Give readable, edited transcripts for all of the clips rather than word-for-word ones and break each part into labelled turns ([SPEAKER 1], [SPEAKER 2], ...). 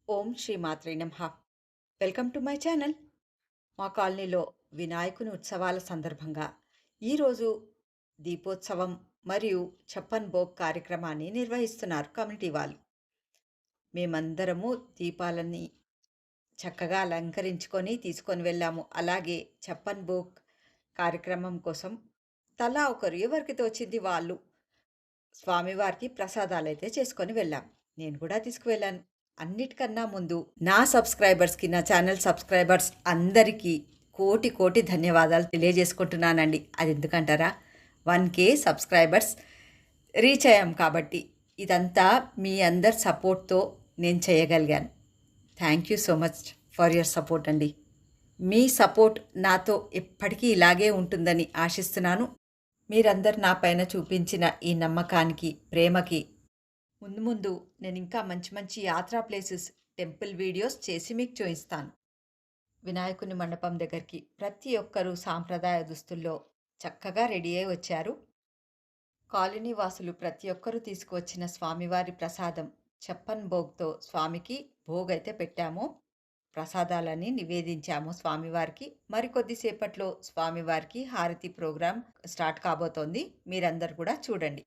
[SPEAKER 1] ఓం శ్రీ మాత్రే నమః. Welcome to my channel. మా కాలనీలో వినాయకుని ఉత్సవాల సందర్భంగా ఈరోజు దీపోత్సవం మరియు ఛప్పన్ భోగ్ కార్యక్రమాన్ని నిర్వహిస్తున్నారు కమిటీ వాళ్ళు. మేమందరము దీపాలని చక్కగా అలంకరించుకొని తీసుకొని వెళ్ళాము. అలాగే ఛప్పన్ భోగ్ కార్యక్రమం కోసం తలా ఒకరు ఎవరికి తోచింది వాళ్ళు స్వామివారికి ప్రసాదాలైతే చేసుకొని వెళ్ళాం. నేను కూడా తీసుకువెళ్ళాను. అన్నిటికన్నా ముందు నా సబ్స్క్రైబర్స్‌కి, నా ఛానల్ సబ్స్క్రైబర్స్ అందరికీ కోటి కోటి ధన్యవాదాలు తెలియజేసుకుంటున్నానండి. అదెందుకంటారా? 1,000 సబ్స్క్రైబర్స్ రీచ్ అయ్యాం కాబట్టి. ఇదంతా మీ అందరి సపోర్ట్‌తో నేను చేయగలిగాను. Thank you so much for your support అండి. మీ సపోర్ట్ నాతో ఎప్పటికీ ఇలాగే ఉంటుందని ఆశిస్తున్నాను. మీరందరూ నా పైన చూపించిన ఈ నమ్మకానికి, ప్రేమకి ముందు ముందు నేనింకా మంచి మంచి యాత్రా ప్లేసెస్, టెంపుల్ వీడియోస్ చేసి మీకు చూయిస్తాను. వినాయకుని మండపం దగ్గరికి ప్రతి ఒక్కరూ సాంప్రదాయ దుస్తుల్లో చక్కగా రెడీ అయ్యి వచ్చారు. కాలనీ వాసులు ప్రతి ఒక్కరూ తీసుకువచ్చిన స్వామివారి ప్రసాదం ఛప్పన్ భోగ్‌తో స్వామికి భోగైతే పెట్టాము. ప్రసాదాలని నివేదించాము స్వామివారికి. మరికొద్ది సేపట్లో స్వామివారికి హారతి ప్రోగ్రాం స్టార్ట్ కాబోతోంది. మీరందరూ కూడా చూడండి.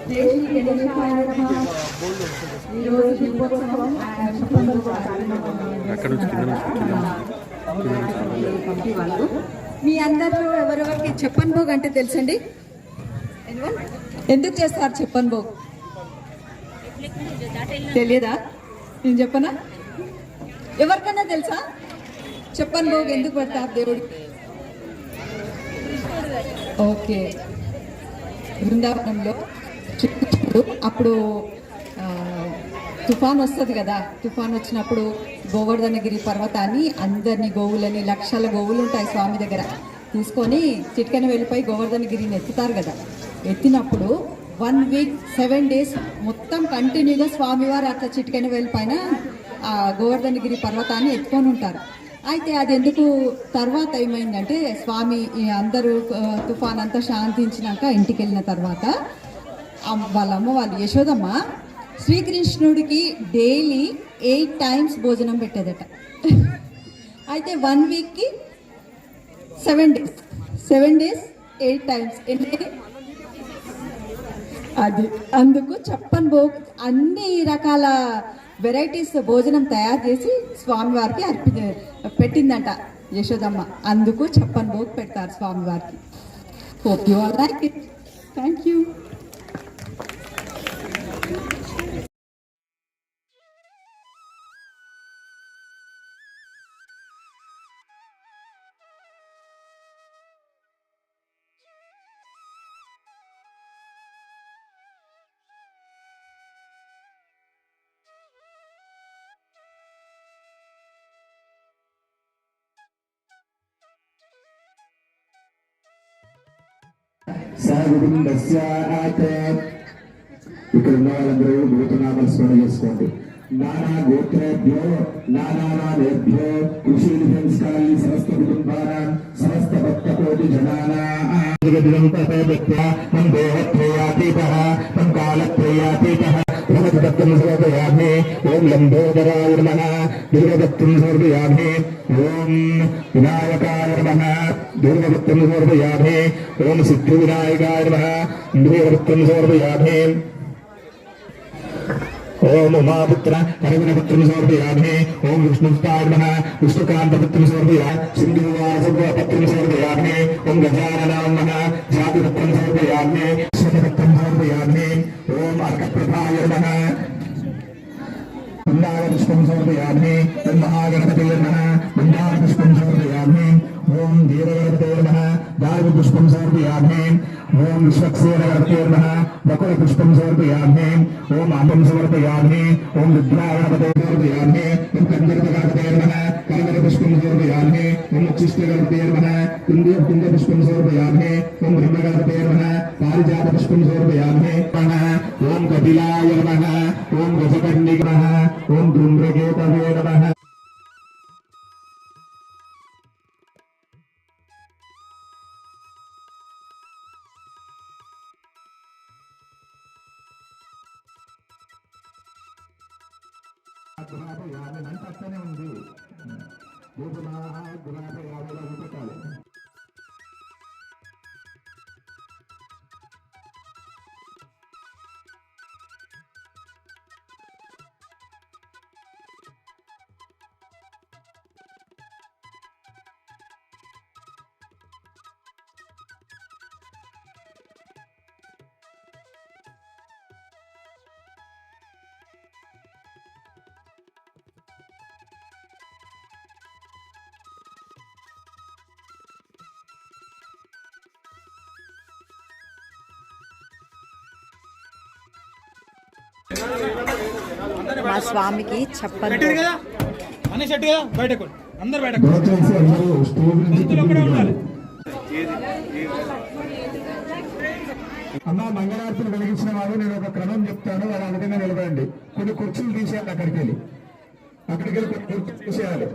[SPEAKER 2] జై శ్రీ గణేశాయ నమః. ఈరోజు దీపోత్సవం కమిటీ వాళ్ళు మీ అందరూ ఎవరెవరికి చెప్పన్ భోగ్ అంటే తెలుసండి? ఎందుకు చేస్తారు చెప్పన్ భోగ్? తెలియదా? నేను చెప్పనా? ఎవరికన్నా తెలుసా చెప్పన్ భోగ్ ఎందుకు పెడతారు దేవుడికి? ఓకే, బృందావనంలో అప్పుడు తుఫాన్ వస్తుంది కదా, తుఫాన్ వచ్చినప్పుడు గోవర్ధనగిరి పర్వతాన్ని అందరినీ గోవులని లక్షల గోవులు ఉంటాయి స్వామి దగ్గర తీసుకొని చిట్కన వెళ్ళిపోయి గోవర్ధనగిరిని ఎత్తుతారు కదా. ఎత్తినప్పుడు 1 వీక్ 7 days మొత్తం కంటిన్యూగా స్వామివారు అట్లా చిట్కన వెళ్ళిపోయిన గోవర్ధనగిరి పర్వతాన్ని ఎత్తుకొని ఉంటారు. అయితే అది ఎందుకు తర్వాత ఏమైందంటే స్వామి అందరూ తుఫాన్ అంతా శాంతించినాక ఇంటికి వెళ్ళిన తర్వాత వాళ్ళ అమ్మ వాళ్ళు యశోదమ్మ శ్రీకృష్ణుడికి డైలీ 8 times భోజనం పెట్టేదట. అయితే 1 weekకి 7 days 8 times ఎన్ని? అది అందుకు చెప్పన్ భోగ్ అన్ని రకాల వెరైటీస్ భోజనం తయారు చేసి స్వామివారికి పెట్టిందంట యశోదమ్మ. అందుకు చెప్పన్ భోగ్ పెడతారు స్వామివారికి. Hope you all like it. Thank you.
[SPEAKER 3] ఇక్కడ ఉన్న వాళ్ళందరూ గోత్రనామాలు స్మరణ చేసుకోండి. నానా గోత్రేభ్యో నానాభ్యో కృషి సంస్కారాన్ని సమస్త కుటుంబాన సమస్త భక్త కోటి జనానాయామి. ఓం లంబోదరాయ నమః దుర్గదత్తం సమర్పయామి. ఓం వినాయకాయ నమః దుర్గదత్తం సమర్పయామి. ఓం సిద్ధి వినాయకాయ నమః దుర్గదత్తం సమర్పయామి. ओम उमापुत्र हरिवनपुत्र समर्पयामि. ओम विष्णुस्ताय नमः विष्णुकांतपुत्र समर्पयामि. सिंधुवासपत्र समर्पयामि. ओम गजाननाय नमः जातिपुत्र समर्पयामि. स्वपत्र समर्पयामि. ओम अर्कप्रभाय नमः पुण्डापुष्पं समर्पयामि. महागणपतये नमः पुण्डापुष्पं समर्पयामि. ओम देवगणपतये नमः दारुपुष्पं समर्पयामि. ओम विश्वक्सेनगणपतये नमः बकुलपुष्पं समर्पयामि. ओम आमं समर्पयामि. ओम विद्यागणपतये समर्पयामि. ओम कंजरगणपतये नमः कमलपुष्पं समर्पयामि. ओम उच्छिष्टगणपतये नमः कुन्दपुष्पं समर्पयामि. ओम ब्रह्मगणपतये नमः पारिजातपुष्पं समर्पयामि. ओम कपिलाय नमः. ओम गजकर्णिकाय नमः. ओम धूम्रकेतवे नमः. పక్కనే ఉంది పెట్టాలి.
[SPEAKER 1] మా స్వామికి చెప్పన్
[SPEAKER 3] అమ్మా మంగళార్తులు వెలిగించిన వారు నేను ఒక క్రమం చెప్తాను, అలా విధంగా నిలబడండి. కొన్ని కుర్చీలు తీసేయాలి, అక్కడికి వెళ్ళి కొన్ని కుర్చీలు తీసేయాలి.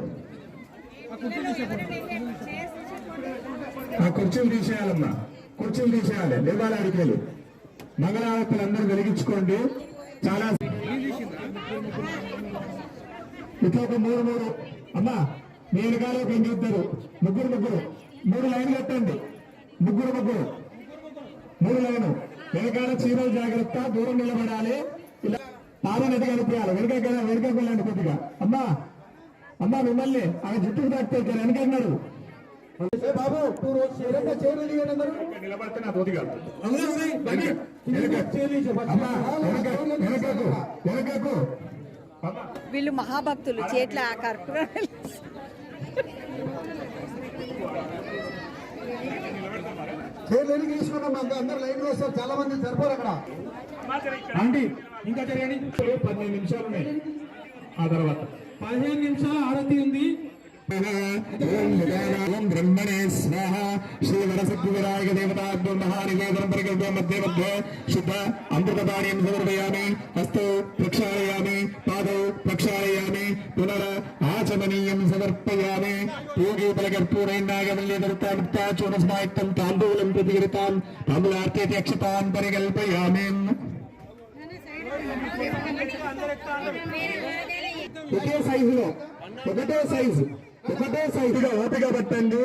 [SPEAKER 3] ఆ కుర్చీలు తీసేయాలమ్మా, కుర్చీలు తీసేయాలి, లేవాలి. అక్కడికి వెళ్ళి మంగళారతులు అందరూ వెలిగించుకోండి. చాలా ఇట్లా ఒక మూడు అమ్మా మీ వెనకాల ఒక ఇద్దరు ముగ్గురు 3 లైన్లు కట్టండి. ముగ్గురు 3 లైను వెనకాల చీరలు జాగ్రత్త, దూరం నిలబడాలి. ఇలా పాదం ఎదుగు అనిపించాలి. వెనకకు వెళ్ళండి కొద్దిగా. అమ్మా అమ్మా మిమ్మల్ని ఆమె జుట్టుకు తాకితే వెనకన్నాడు బాబు. నిలబడుతున్నా కొద్దిగా. వెనకకు
[SPEAKER 1] వీళ్ళు మహాభక్తులు చేట్ల కర్పూరం
[SPEAKER 3] చేతులకి తీసుకున్నాం. అందరు లైన్ లో వస్తారు, చాలా మంది సరిపోరు అక్కడ. ఆంటీ ఇంకా జరిగాని 15 నిమిషాలు ఉన్నాయి. ఆ తర్వాత 15 నిమిషాల ఆరతి ఉంది. బ్రహ్మణే స్వాహ. శ్రీ వరసిద్ధి వినాయక దేవతాభ్యో మహానివేదనం పరికల్ప్య మధ్య మధ్య శుద్ధ అమృతపాణీయం సమర్పయామి. హస్తో ప్రక్షాళయామి, పాదౌ ప్రక్షాళయామి, పునర ఆచమనీయం సమర్పయామి. పూగీఫలకర్పూరైనాగమల్యదృతామృతాచూర్ణస్మాయుక్తం తాంబూలం ప్రతిగృతాం తాంబూలార్తేతి అక్షతాన్ పరికల్పయామి. ఒకే సైజులో ఒకటే సైజుగా ఓపిక పట్టండి,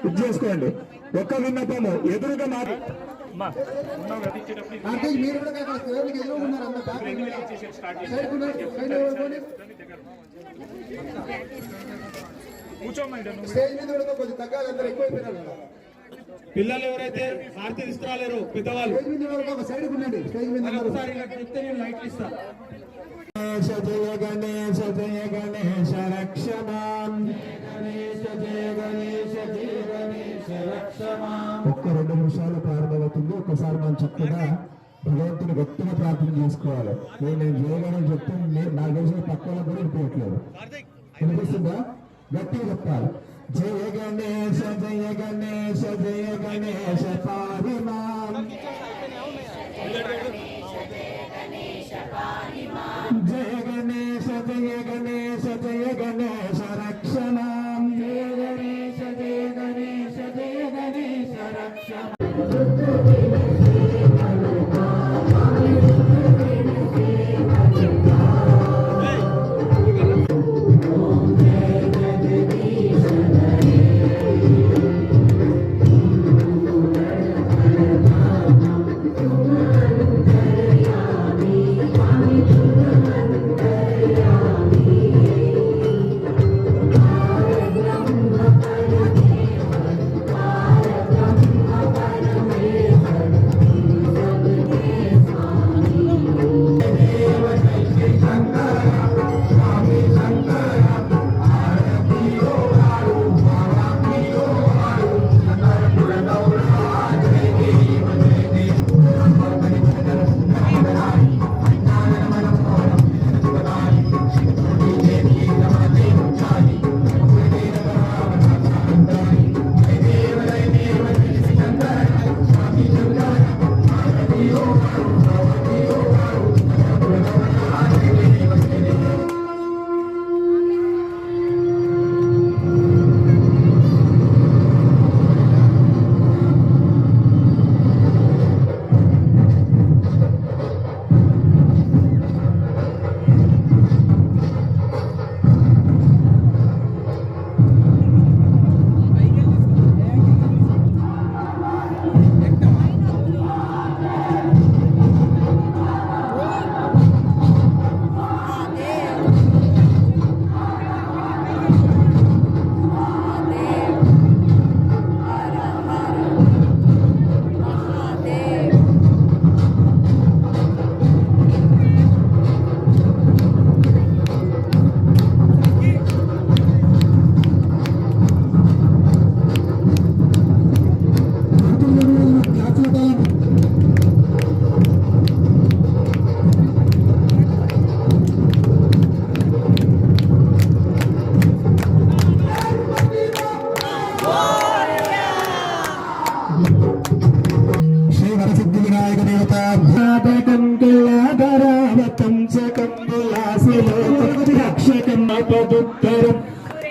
[SPEAKER 3] ఇది చేసుకోండి. ఒక్క విన్నపము ఎదురుగా మీరు కూడా స్టేజ్ మీద కూడా కొంచెం తగ్గాలి. అందరూ ఎక్కువైపోయినారు. పిల్లలు ఎవరైతే హారతి తీసుకురాలేరు పెద్దవాళ్ళు సైడ్ ఉండండి. స్టేజ్ మీద ఒకసారి చెప్తే నేను లైట్లు ఇస్తాను. జయ గణేశ జయ గణేశ రక్షమాం. ఒక్క 2 నిమిషాలు ప్రారంభమవుతుంది. ఒక్కసారి మనం చక్కగా భగవంతుని గట్టిగా ప్రార్థన చేసుకోవాలి. నేను జయగానే చెప్తే నాకు తెలిసిన పక్కన కూడా వినిపించట్లేదు. వినిపిస్తుందా? గట్టిగా చెప్పాలి. జయ గణేశ జయ గణేశ జయ గణేశ పాహిమాం. జయ గణేశ జయ గణేశ జయ గణేశ రక్షణాం. జయ గణేశ జయ గణేశ జయ గణేశ రక్షణాం.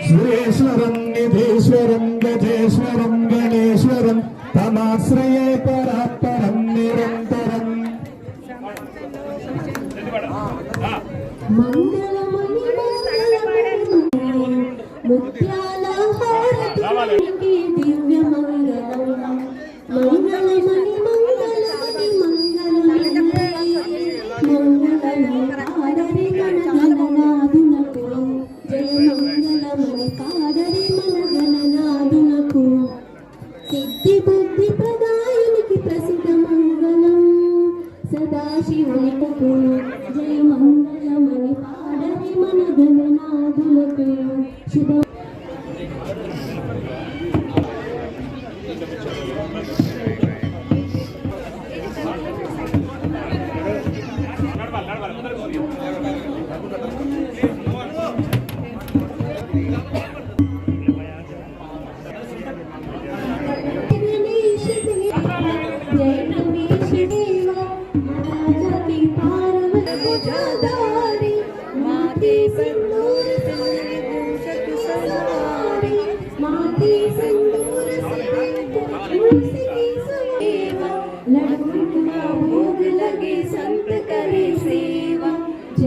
[SPEAKER 3] సురేశ్వరం నిధీశ్వరం గజేశ్వరం గణేశ్వరం తమాశ్రయే పరాత్పరం నిరంతరం.
[SPEAKER 4] ముత్యాల హారతి దివ్య మంగళం మంగళమణి మంగళం గణనాథులకు శుభ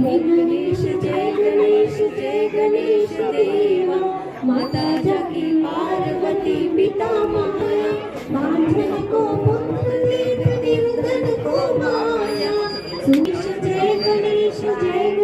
[SPEAKER 4] जय गणेश जय गणेश जय गणेश देवा माता जाकी पार्वती पिता माया मांझन को पुत्र दे निर्धन को माया सुनीश जय गणेश देवा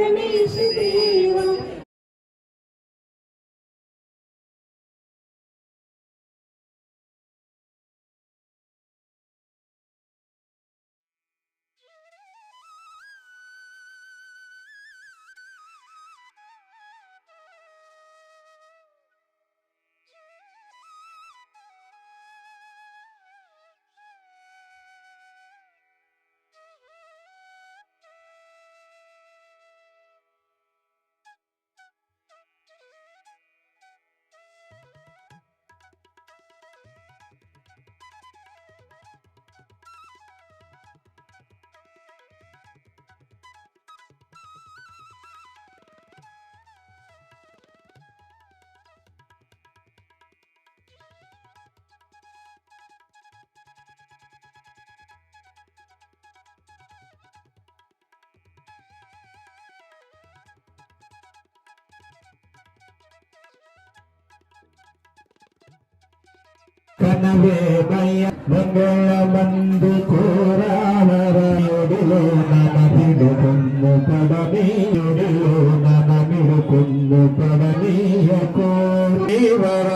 [SPEAKER 3] కనవేమయ్య మంగళమందు కోరావరాయుడిలో నమభిడు కొమ్ము పడనీయుడిలో నమమిడు కొమ్ము పడనీయ కోరీవర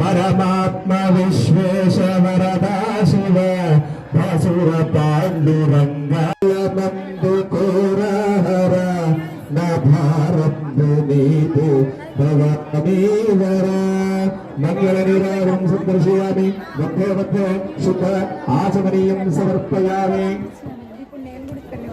[SPEAKER 3] పరమాత్మ విశ్వేశవరదా శివ వసుర పాండురంగమందు కోరాహర నా భారత్ నీదు భవనీవర మంగళనిరాగం సందర్శయామి మధ్య మధ్య శుద్ధ ఆచమనీయం సమర్పయామి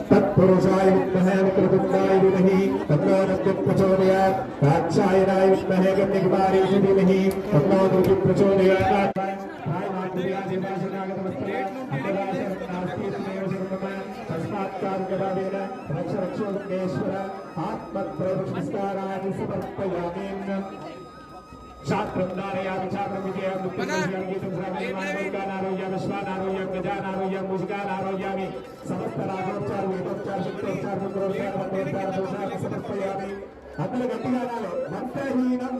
[SPEAKER 3] తత్పురుషాయ విద్మహే వక్రతుండాయ ధీమహి తన్నో దుర్గం ప్రచోదయాత్ కాత్యాయనాయ విద్మహే గమ్యకుమారీషు ధీమహి తన్నో దుర్గం ప్రచోదయాత్ హాయ్ మాతృయా దేవాశనాగతమస్తరే అంతరాశనాస్తి తమేవ శరణమ తస్మాత్ కారుణ్యభావేన రక్ష రక్షోన్నేశ్వర ఆత్మత్రయపుష్పస్తారాన్ని సమర్పయామి शास्त्रं धारयामि छात्रं विजयं मुक्तिं गीतं श्रावयामि विश्वानारोग्यं गजानारोग्यं मुषिकानारोग्यामि समस्त रागोपचार वेदोपचार शुक्तोपचार मंत्रोपचार मंत्रोपचार दोषाన్ని సమర్పయామి అందరూ గట్టిగా అనాలి మంత్రహీనం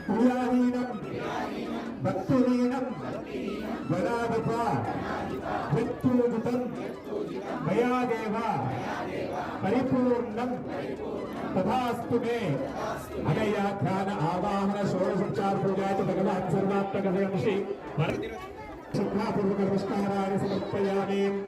[SPEAKER 3] క్రియాహీనం భక్తిహీనం గణాధిప మృత్యుజితం మయాదేవ పరిపూర్ణం तथास्तु मे अनया ध्यान आवाहन षोडशोपचार पूजा भगवान सर्वात्मक श्री श्रद्धापूर्वक नमस्काराणि समर्पयामि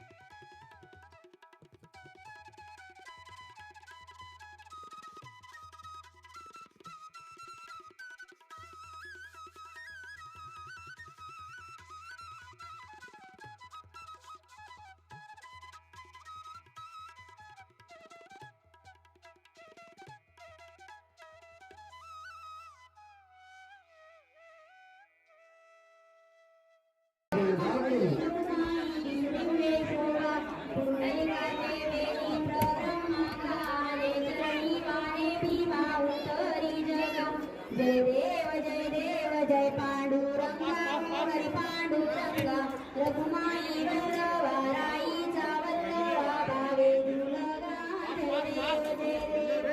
[SPEAKER 4] जय देव जय पांडुरंगा हरि पांडुरंगा रघुमाई वल्लभाराई वल्लभा भावे दुर्लभा जय देव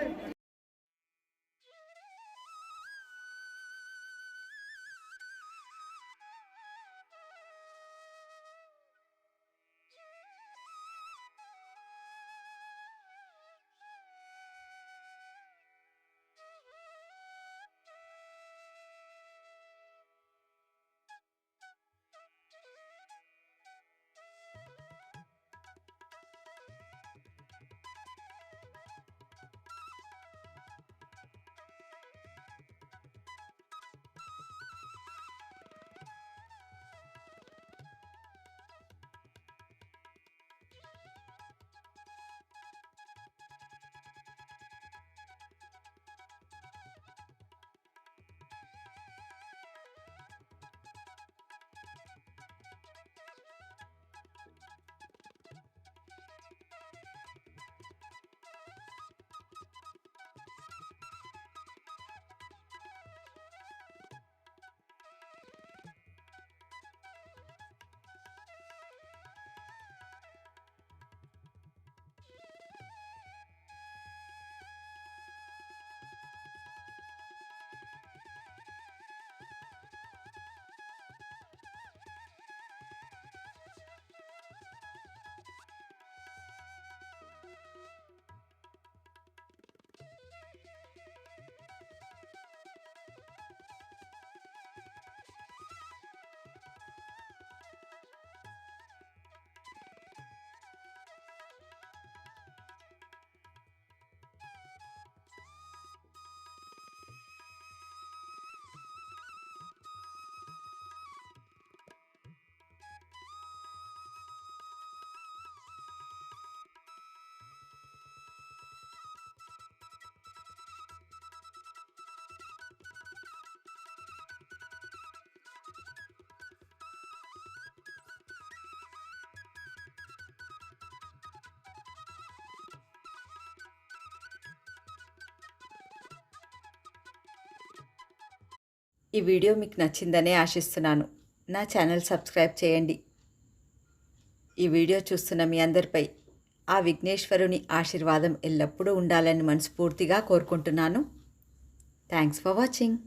[SPEAKER 1] ఈ వీడియో మీకు నచ్చిందనే ఆశిస్తున్నాను. నా ఛానల్ సబ్స్క్రైబ్ చేయండి. ఈ వీడియో చూస్తున్న మీ అందరిపై ఆ విఘ్నేశ్వరుని ఆశీర్వాదం ఎల్లప్పుడూ ఉండాలని మనస్ఫూర్తిగా కోరుకుంటున్నాను. Thanks for watching.